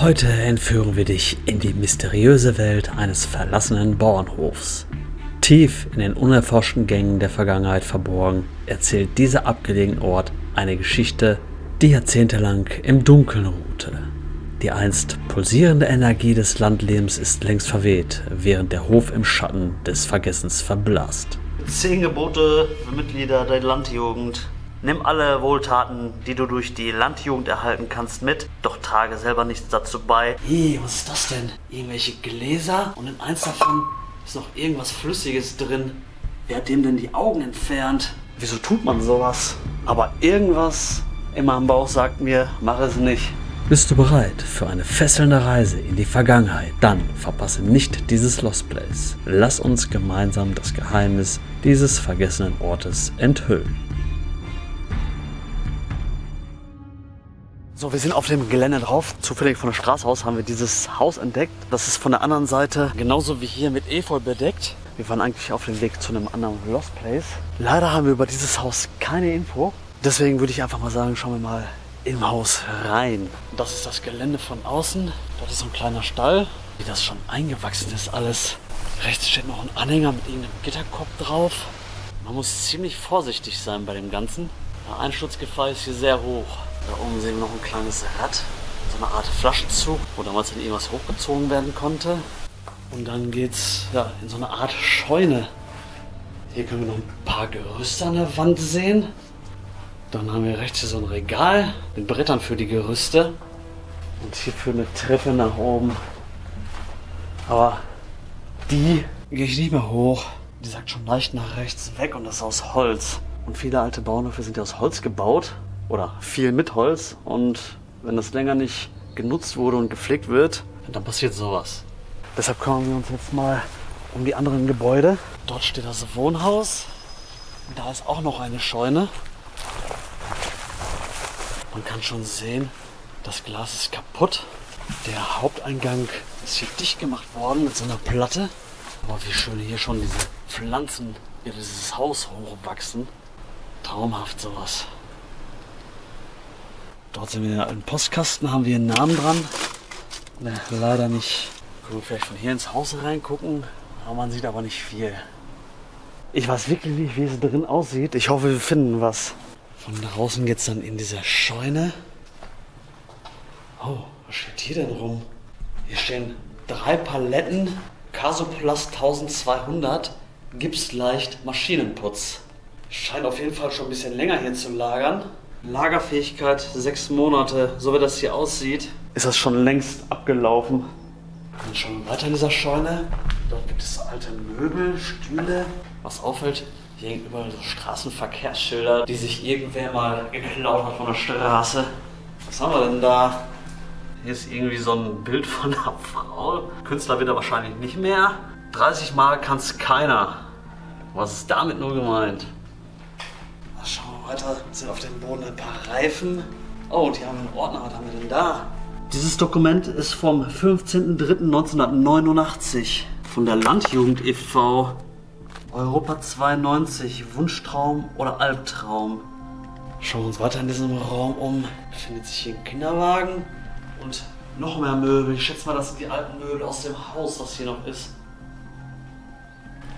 Heute entführen wir dich in die mysteriöse Welt eines verlassenen Bauernhofs. Tief in den unerforschten Gängen der Vergangenheit verborgen, erzählt dieser abgelegene Ort eine Geschichte, die jahrzehntelang im Dunkeln ruhte. Die einst pulsierende Energie des Landlebens ist längst verweht, während der Hof im Schatten des Vergessens verblasst. 10 Gebote für Mitglieder der Landjugend. Nimm alle Wohltaten, die du durch die Landjugend erhalten kannst, mit, doch trage selber nichts dazu bei. Hey, was ist das denn? Irgendwelche Gläser? Und in eins davon ist noch irgendwas Flüssiges drin. Wer hat dem denn die Augen entfernt? Wieso tut man sowas? Aber irgendwas in meinem Bauch sagt mir, mach es nicht. Bist du bereit für eine fesselnde Reise in die Vergangenheit? Dann verpasse nicht dieses Lost Place. Lass uns gemeinsam das Geheimnis dieses vergessenen Ortes enthüllen. So, wir sind auf dem Gelände drauf. Zufällig von der Straße aus haben wir dieses Haus entdeckt. Das ist von der anderen Seite genauso wie hier mit Efeu bedeckt. Wir waren eigentlich auf dem Weg zu einem anderen Lost Place. Leider haben wir über dieses Haus keine Info. Deswegen würde ich einfach mal sagen, schauen wir mal im Haus rein. Das ist das Gelände von außen. Dort ist so ein kleiner Stall, wie das schon eingewachsen ist alles. Rechts steht noch ein Anhänger mit irgendeinem Gitterkorb drauf. Man muss ziemlich vorsichtig sein bei dem Ganzen. Die Einschutzgefahr ist hier sehr hoch. Da oben sehen wir noch ein kleines Rad, so eine Art Flaschenzug, wo damals dann irgendwas hochgezogen werden konnte. Und dann geht's in so eine Art Scheune. Hier können wir noch ein paar Gerüste an der Wand sehen. Dann haben wir rechts hier so ein Regal mit Brettern für die Gerüste. Und hier führt eine Treppe nach oben. Aber die gehe ich nicht mehr hoch. Die sagt schon leicht nach rechts weg und das ist aus Holz. Und viele alte Bauernhöfe sind ja aus Holz gebaut. Oder viel mit Holz. Und wenn das länger nicht genutzt wurde und gepflegt wird, dann passiert sowas. Deshalb kümmern wir uns jetzt mal um die anderen Gebäude. Dort steht das Wohnhaus. Und da ist auch noch eine Scheune. Man kann schon sehen, das Glas ist kaputt. Der Haupteingang ist hier dicht gemacht worden mit so einer Platte. Aber wie schön hier schon diese Pflanzen, die dieses Haus hochwachsen. Traumhaft sowas. Dort sind wir im Postkasten, haben wir einen Namen dran. Ne, leider nicht. Können wir vielleicht von hier ins Haus reingucken, aber man sieht aber nicht viel. Ich weiß wirklich nicht, wie es drin aussieht. Ich hoffe, wir finden was. Von draußen geht es dann in diese Scheune. Oh, was steht hier denn rum? Hier stehen 3 Paletten Casoplast 1200 Gipsleicht Maschinenputz. Scheint auf jeden Fall schon ein bisschen länger hier zu lagern. Lagerfähigkeit 6 Monate, so wie das hier aussieht, ist das schon längst abgelaufen. Dann schauen wir weiter in dieser Scheune. Dort gibt es alte Möbel, Stühle. Was auffällt, hier hängen überall so Straßenverkehrsschilder, die sich irgendwer mal geklaut hat von der Straße. Was haben wir denn da? Hier ist irgendwie so ein Bild von einer Frau. Künstler wird er wahrscheinlich nicht mehr. 30 Mal kann es keiner. Was ist damit nur gemeint? Schauen wir weiter, sind auf dem Boden ein paar Reifen. Oh, und hier haben wir einen Ordner, was haben wir denn da? Dieses Dokument ist vom 15.03.1989 von der Landjugend e.V. Europa 92, Wunschtraum oder Albtraum. Schauen wir uns weiter in diesem Raum um. Befindet sich hier ein Kinderwagen und noch mehr Möbel. Ich schätze mal, das sind die alten Möbel aus dem Haus, was hier noch ist.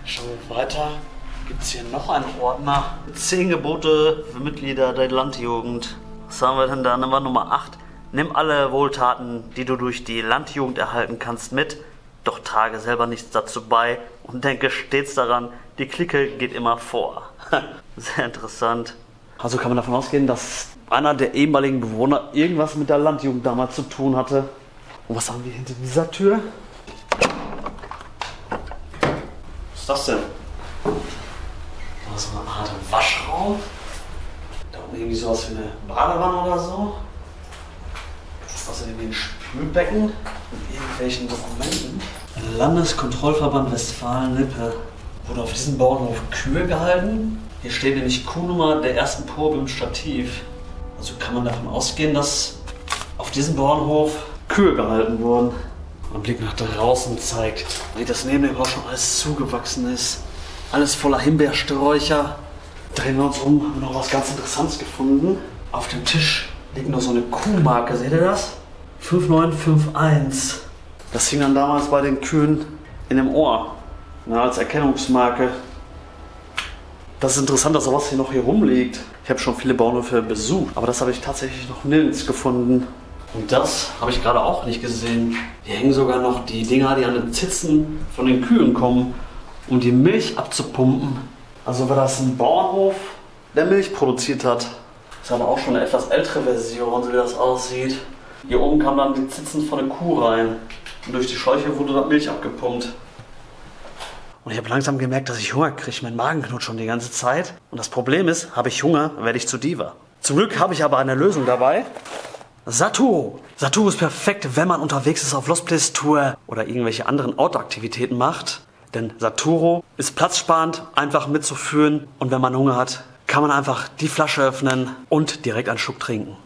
Schauen wir weiter. Gibt es hier noch einen Ordner? 10 Gebote für Mitglieder der Landjugend. Was haben wir denn da? Nummer 8. Nimm alle Wohltaten, die du durch die Landjugend erhalten kannst, mit, doch trage selber nichts dazu bei und denke stets daran, die Clique geht immer vor. Sehr interessant. Also kann man davon ausgehen, dass einer der ehemaligen Bewohner irgendwas mit der Landjugend damals zu tun hatte. Und was haben wir hinter dieser Tür? Was ist das denn? So eine Art Waschraum. Da oben irgendwie sowas wie eine Badewanne oder so. Außerdem ein Spülbecken mit irgendwelchen Dokumenten. Landeskontrollverband Westfalen-Lippe. Wurde auf diesem Bauernhof Kühe gehalten. Hier steht nämlich Kuhnummer der ersten Probe im Stativ. Also kann man davon ausgehen, dass auf diesem Bauernhof Kühe gehalten wurden. Ein Blick nach draußen zeigt, wie das neben dem Haus schon alles zugewachsen ist. Alles voller Himbeersträucher. Drehen wir uns um, haben noch was ganz Interessantes gefunden. Auf dem Tisch liegt noch so eine Kuhmarke, seht ihr das? 5951. Das hing dann damals bei den Kühen in dem Ohr, ja, als Erkennungsmarke. Das ist interessant, dass sowas hier noch hier rumliegt. Ich habe schon viele Bauernhöfe besucht, aber das habe ich tatsächlich noch nirgends gefunden. Und das habe ich gerade auch nicht gesehen. Hier hängen sogar noch die Dinger, die an den Zitzen von den Kühen kommen, um die Milch abzupumpen. Also war das ein Bauernhof, der Milch produziert hat. Ist aber auch schon eine etwas ältere Version, so wie das aussieht. Hier oben kamen dann die Zitzen von der Kuh rein. Und durch die Schläuche wurde dann Milch abgepumpt. Und ich habe langsam gemerkt, dass ich Hunger kriege. Mein Magen knurrt schon die ganze Zeit. Und das Problem ist, habe ich Hunger, werde ich zu Diva. Zum Glück habe ich aber eine Lösung dabei. Saturo. Saturo ist perfekt, wenn man unterwegs ist auf Lost Place Tour oder irgendwelche anderen Outdoor-Aktivitäten macht. Denn Saturo ist platzsparend, einfach mitzuführen. Und wenn man Hunger hat, kann man einfach die Flasche öffnen und direkt einen Schluck trinken.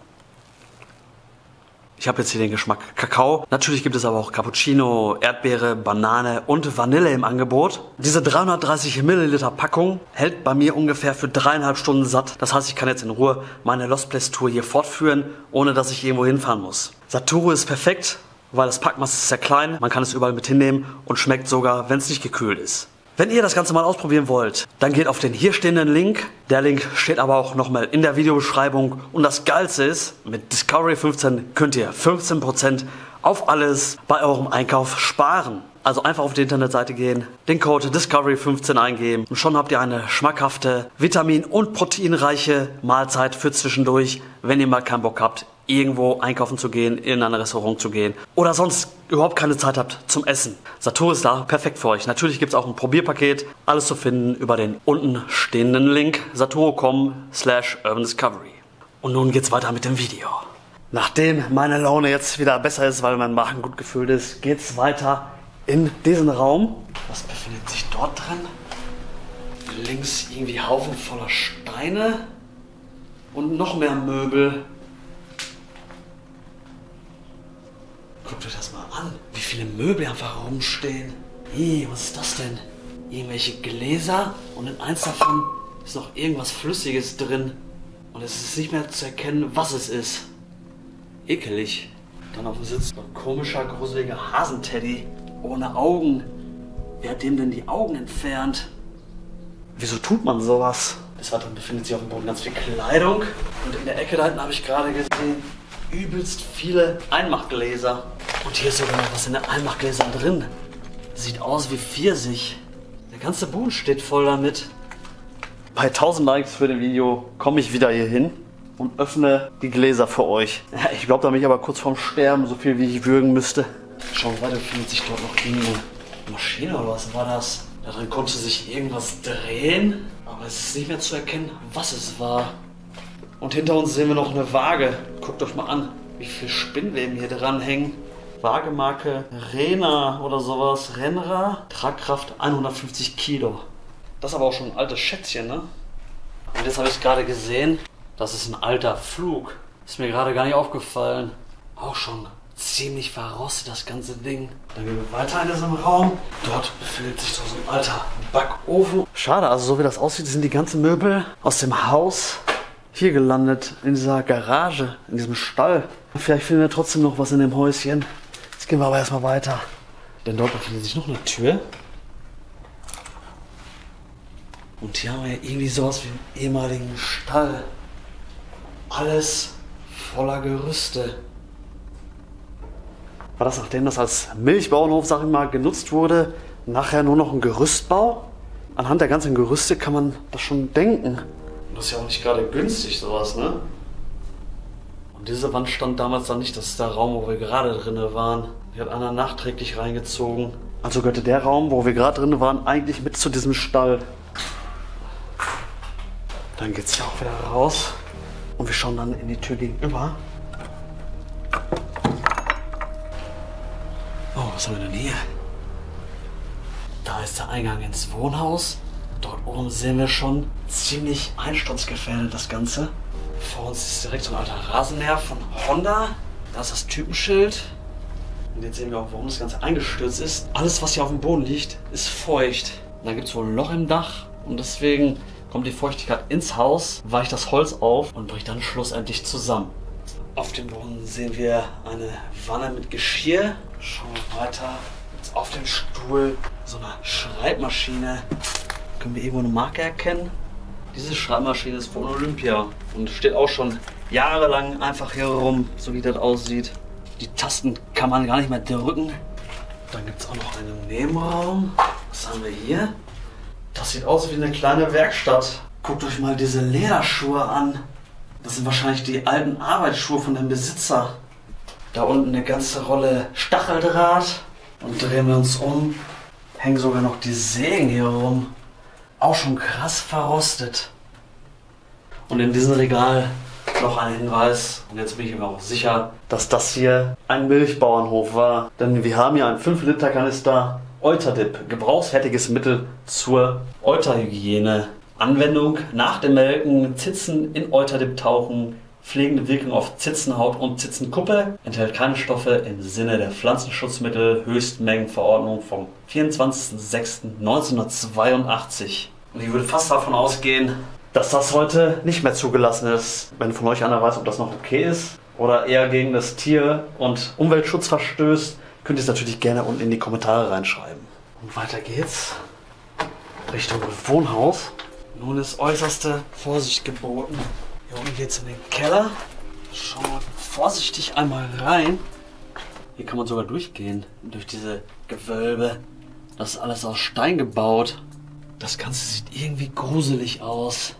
Ich habe jetzt hier den Geschmack Kakao. Natürlich gibt es aber auch Cappuccino, Erdbeere, Banane und Vanille im Angebot. Diese 330 Milliliter Packung hält bei mir ungefähr für 3,5 Stunden satt. Das heißt, ich kann jetzt in Ruhe meine Lost Place Tour hier fortführen, ohne dass ich irgendwo hinfahren muss. Saturo ist perfekt, weil das Packmaß ist sehr klein. Man kann es überall mit hinnehmen und schmeckt sogar, wenn es nicht gekühlt ist. Wenn ihr das Ganze mal ausprobieren wollt, dann geht auf den hier stehenden Link. Der Link steht aber auch nochmal in der Videobeschreibung. Und das Geilste ist, mit Discovery 15 könnt ihr 15% auf alles bei eurem Einkauf sparen. Also einfach auf die Internetseite gehen, den Code Discovery 15 eingeben und schon habt ihr eine schmackhafte, vitamin- und proteinreiche Mahlzeit für zwischendurch, wenn ihr mal keinen Bock habt, irgendwo einkaufen zu gehen, in ein Restaurant zu gehen oder sonst überhaupt keine Zeit habt zum Essen. Saturo ist da perfekt für euch. Natürlich gibt es auch ein Probierpaket, alles zu finden über den unten stehenden Link saturo.com/UrbanDiscovery. Und nun geht's weiter mit dem Video. Nachdem meine Laune jetzt wieder besser ist, weil mein Magen gut gefüllt ist, geht's weiter in diesen Raum. Was befindet sich dort drin? Links irgendwie Haufen voller Steine und noch mehr Möbel. Guckt euch das mal an, wie viele Möbel einfach rumstehen. Hey, was ist das denn? Irgendwelche Gläser und in eins davon ist noch irgendwas Flüssiges drin. Und es ist nicht mehr zu erkennen, was es ist. Ekelig. Dann auf dem Sitz so ein komischer, gruseliger Hasenteddy. Ohne Augen. Wer hat dem denn die Augen entfernt? Wieso tut man sowas? Des Weiteren befindet sich auf dem Boden ganz viel Kleidung. Und in der Ecke da hinten habe ich gerade gesehen, übelst viele Einmachgläser. Und hier ist sogar noch was in den Einmachgläsern drin. Sieht aus wie Pfirsich. Der ganze Boden steht voll damit. Bei 1000 Likes für das Video komme ich wieder hier hin und öffne die Gläser für euch. Ja, ich glaube, da bin ich aber kurz vorm Sterben, so viel wie ich würgen müsste. Schauen weiter, findet sich dort noch irgendeine Maschine oder was war das? Da drin konnte sich irgendwas drehen, aber es ist nicht mehr zu erkennen, was es war. Und hinter uns sehen wir noch eine Waage. Guckt euch mal an, wie viel Spinnweben hier dran hängen. Waagemarke Rena oder sowas. Renra. Tragkraft 150 Kilo. Das ist aber auch schon ein altes Schätzchen, ne? Und jetzt habe ich gerade gesehen, das ist ein alter Flug. Ist mir gerade gar nicht aufgefallen. Auch schon ziemlich verrostet, das ganze Ding. Dann gehen wir weiter in diesem Raum. Dort befindet sich so ein alter Backofen. Schade, also so wie das aussieht, sind die ganzen Möbel aus dem Haus hier gelandet, in dieser Garage, in diesem Stall. Vielleicht finden wir trotzdem noch was in dem Häuschen. Jetzt gehen wir aber erstmal weiter. Denn dort befindet sich noch eine Tür. Und hier haben wir irgendwie sowas wie einen ehemaligen Stall. Alles voller Gerüste. War das, nachdem das als Milchbauernhof, sag ich mal, genutzt wurde, nachher nur noch ein Gerüstbau? Anhand der ganzen Gerüste kann man das schon denken. Und das ist ja auch nicht gerade günstig, sowas, ne? Und diese Wand stand damals dann nicht, das ist der Raum, wo wir gerade drin waren. Die hat einer nachträglich reingezogen. Also gehörte der Raum, wo wir gerade drin waren, eigentlich mit zu diesem Stall. Dann geht's hier auch wieder raus. Und wir schauen dann in die Tür gegenüber. Oh, was haben wir denn hier? Da ist der Eingang ins Wohnhaus. Dort oben sehen wir schon ziemlich einsturzgefährdet das Ganze. Vor uns ist direkt so ein alter Rasenmäher von Honda. Da ist das Typenschild. Und jetzt sehen wir auch, warum das Ganze eingestürzt ist. Alles, was hier auf dem Boden liegt, ist feucht. Und dann gibt es wohl ein Loch im Dach. Und deswegen kommt die Feuchtigkeit ins Haus, weicht das Holz auf und bricht dann schlussendlich zusammen. Auf dem Boden sehen wir eine Wanne mit Geschirr. Schauen wir weiter. Jetzt auf dem Stuhl so eine Schreibmaschine. Können wir irgendwo eine Marke erkennen? Diese Schreibmaschine ist von Olympia und steht auch schon jahrelang einfach hier rum, so wie das aussieht. Die Tasten kann man gar nicht mehr drücken. Dann gibt es auch noch einen Nebenraum. Was haben wir hier? Das sieht aus wie eine kleine Werkstatt. Guckt euch mal diese Lederschuhe an. Das sind wahrscheinlich die alten Arbeitsschuhe von dem Besitzer. Da unten eine ganze Rolle Stacheldraht. Und drehen wir uns um, hängen sogar noch die Sägen hier rum. Auch schon krass verrostet. Und in diesem Regal noch ein Hinweis, und jetzt bin ich mir auch sicher, dass das hier ein Milchbauernhof war. Denn wir haben hier einen 5-Liter-Kanister Euterdip, gebrauchsfertiges Mittel zur Euterhygiene. Anwendung nach dem Melken, Zitzen in Euterdip tauchen, pflegende Wirkung auf Zitzenhaut und Zitzenkuppe, enthält keine Stoffe im Sinne der Pflanzenschutzmittel Höchstmengenverordnung vom 24.06.1982. Und ich würde fast davon ausgehen, dass das heute nicht mehr zugelassen ist. Wenn von euch einer weiß, ob das noch okay ist oder eher gegen das Tier- und Umweltschutz verstößt, könnt ihr es natürlich gerne unten in die Kommentare reinschreiben. Und weiter geht's Richtung Wohnhaus. Nun ist äußerste Vorsicht geboten. Hier unten geht es in den Keller. Schauen wir vorsichtig einmal rein. Hier kann man sogar durchgehen, durch diese Gewölbe. Das ist alles aus Stein gebaut. Das Ganze sieht irgendwie gruselig aus.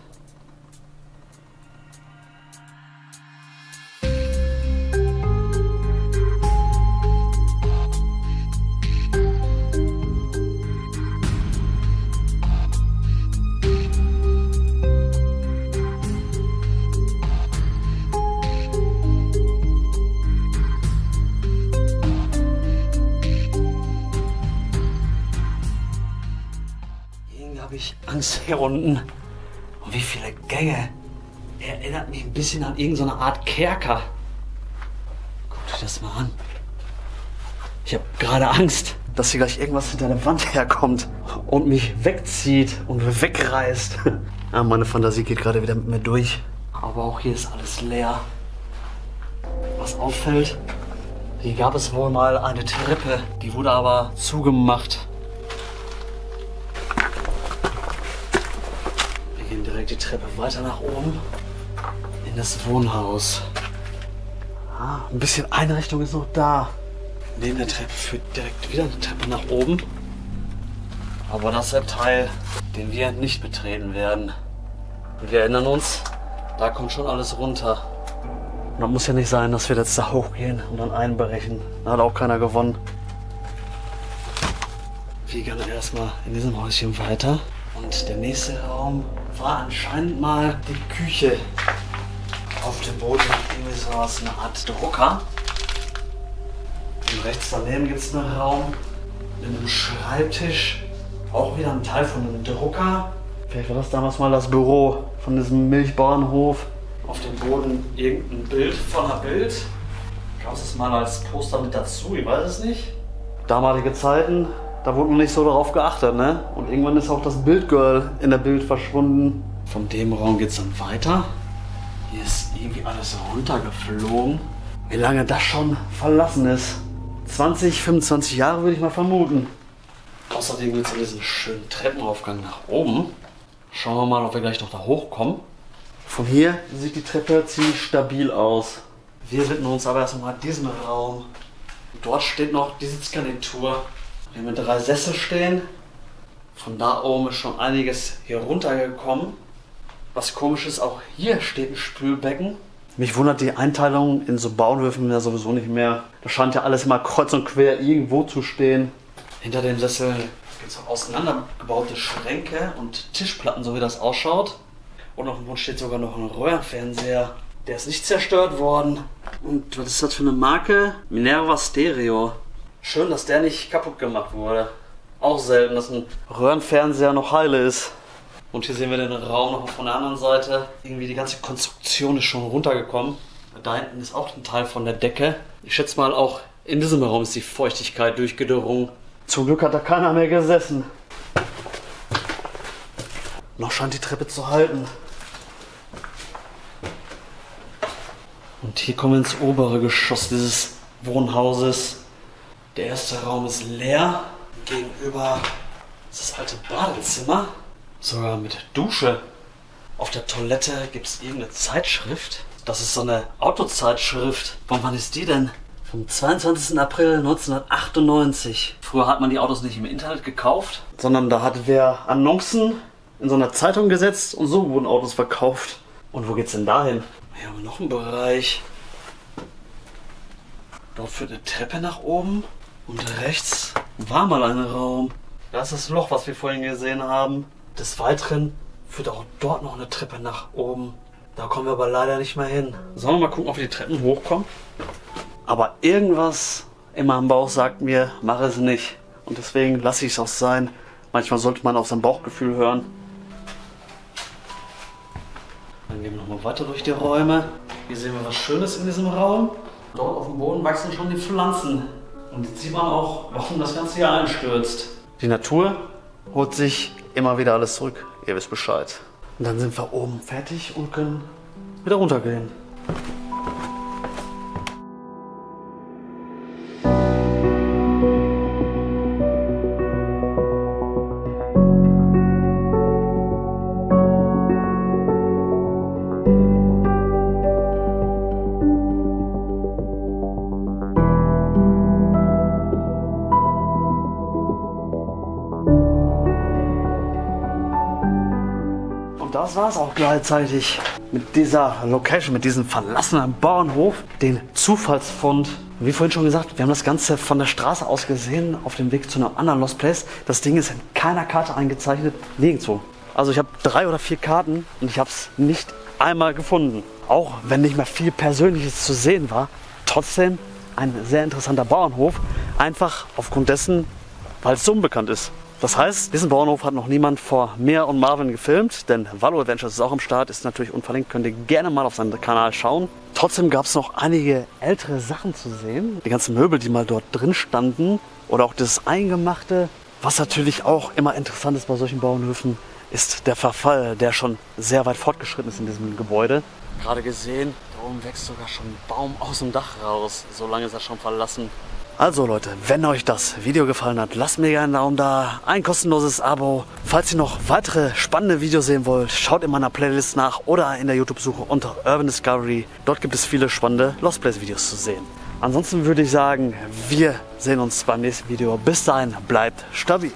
Habe ich Angst hier unten. Und wie viele Gänge. Erinnert mich ein bisschen an irgendeine Art Kerker. Guckt euch das mal an. Ich habe gerade Angst, dass hier gleich irgendwas hinter der Wand herkommt und mich wegzieht und wegreißt. Ja, meine Fantasie geht gerade wieder mit mir durch. Aber auch hier ist alles leer. Was auffällt, hier gab es wohl mal eine Treppe. Die wurde aber zugemacht. Die Treppe weiter nach oben in das Wohnhaus. Ein bisschen Einrichtung ist noch da. Neben der Treppe führt direkt wieder eine Treppe nach oben. Aber das ist ein Teil, den wir nicht betreten werden. Und wir erinnern uns, da kommt schon alles runter. Und das muss ja nicht sein, dass wir jetzt da hochgehen und dann einbrechen. Da hat auch keiner gewonnen. Wir gehen erstmal in diesem Häuschen weiter. Und der nächste Raum war anscheinend mal die Küche. Auf dem Boden irgendwie so was, eine Art Drucker. Und rechts daneben gibt es einen Raum mit einem Schreibtisch. Auch wieder ein Teil von einem Drucker. Vielleicht war das damals mal das Büro von diesem Milchbauernhof. Auf dem Boden irgendein Bild von einer Bild. Gab es mal als Poster mit dazu? Ich weiß es nicht. Damalige Zeiten. Da wurde noch nicht so darauf geachtet, ne? Und irgendwann ist auch das Bildgirl in der Bild verschwunden. Von dem Raum geht es dann weiter. Hier ist irgendwie alles runtergeflogen. Wie lange das schon verlassen ist. 20, 25 Jahre würde ich mal vermuten. Außerdem gibt es diesen schönen Treppenaufgang nach oben. Schauen wir mal, ob wir gleich noch da hochkommen. Von hier sieht die Treppe ziemlich stabil aus. Wir widmen uns aber erstmal diesem Raum. Dort steht noch die Sitzgarnitur. Wir haben 3 Sessel stehen. Von da oben ist schon einiges hier runtergekommen. Was komisch ist, auch hier steht ein Spülbecken. Mich wundert die Einteilung in so Bauernhöfen ja sowieso nicht mehr. Da scheint ja alles mal kreuz und quer irgendwo zu stehen. Hinter dem Sessel gibt es auch auseinandergebaute Schränke und Tischplatten, so wie das ausschaut. Und auf dem Boden steht sogar noch ein Röhrenfernseher. Der ist nicht zerstört worden. Und was ist das für eine Marke? Minerva Stereo. Schön, dass der nicht kaputt gemacht wurde. Auch selten, dass ein Röhrenfernseher noch heile ist. Und hier sehen wir den Raum noch von der anderen Seite. Irgendwie die ganze Konstruktion ist schon runtergekommen. Da hinten ist auch ein Teil von der Decke. Ich schätze mal, auch in diesem Raum ist die Feuchtigkeit durchgedrungen. Zum Glück hat da keiner mehr gesessen. Noch scheint die Treppe zu halten. Und Und hier kommen wir ins obere Geschoss dieses Wohnhauses. Der erste Raum ist leer. Gegenüber ist das alte Badezimmer. Sogar mit Dusche. Auf der Toilette gibt es irgendeine Zeitschrift. Das ist so eine Autozeitschrift. Von wann ist die denn? Vom 22. April 1998. Früher hat man die Autos nicht im Internet gekauft, sondern da hat wer Annoncen in so einer Zeitung gesetzt und so wurden Autos verkauft. Und wo geht's denn dahin? Hier haben wir noch einen Bereich. Dort führt eine Treppe nach oben und rechts war mal ein Raum. Da ist das Loch, was wir vorhin gesehen haben. Des Weiteren führt auch dort noch eine Treppe nach oben. Da kommen wir aber leider nicht mehr hin. Sollen wir mal gucken, ob wir die Treppen hochkommen? Aber irgendwas in meinem Bauch sagt mir, mache es nicht. Und deswegen lasse ich es auch sein. Manchmal sollte man auf sein Bauchgefühl hören. Dann gehen wir nochmal weiter durch die Räume. Hier sehen wir was Schönes in diesem Raum. Dort auf dem Boden wachsen schon die Pflanzen. Und jetzt sieht man auch, warum das Ganze hier einstürzt. Die Natur holt sich immer wieder alles zurück. Ihr wisst Bescheid. Und dann sind wir oben fertig und können wieder runtergehen. Das war es auch gleichzeitig mit dieser Location, mit diesem verlassenen Bauernhof, den Zufallsfund. Wie vorhin schon gesagt, wir haben das Ganze von der Straße aus gesehen, auf dem Weg zu einem anderen Lost Place. Das Ding ist in keiner Karte eingezeichnet, nirgendwo. Also ich habe 3 oder 4 Karten und ich habe es nicht einmal gefunden. Auch wenn nicht mehr viel Persönliches zu sehen war, trotzdem ein sehr interessanter Bauernhof. Einfach aufgrund dessen, weil es so unbekannt ist. Das heißt, diesen Bauernhof hat noch niemand vor mir und Marvin gefilmt, denn Valo Adventures ist auch am Start, ist natürlich unverlinkt, könnt ihr gerne mal auf seinen Kanal schauen. Trotzdem gab es noch einige ältere Sachen zu sehen, die ganzen Möbel, die mal dort drin standen oder auch das Eingemachte. Was natürlich auch immer interessant ist bei solchen Bauernhöfen, ist der Verfall, der schon sehr weit fortgeschritten ist in diesem Gebäude. Gerade gesehen, da oben wächst sogar schon ein Baum aus dem Dach raus, so lange ist er schon verlassen. Also Leute, wenn euch das Video gefallen hat, lasst mir gerne einen Daumen da, ein kostenloses Abo. Falls ihr noch weitere spannende Videos sehen wollt, schaut in meiner Playlist nach oder in der YouTube-Suche unter Urban Discovery. Dort gibt es viele spannende Lost Place Videos zu sehen. Ansonsten würde ich sagen, wir sehen uns beim nächsten Video. Bis dahin, bleibt stabil.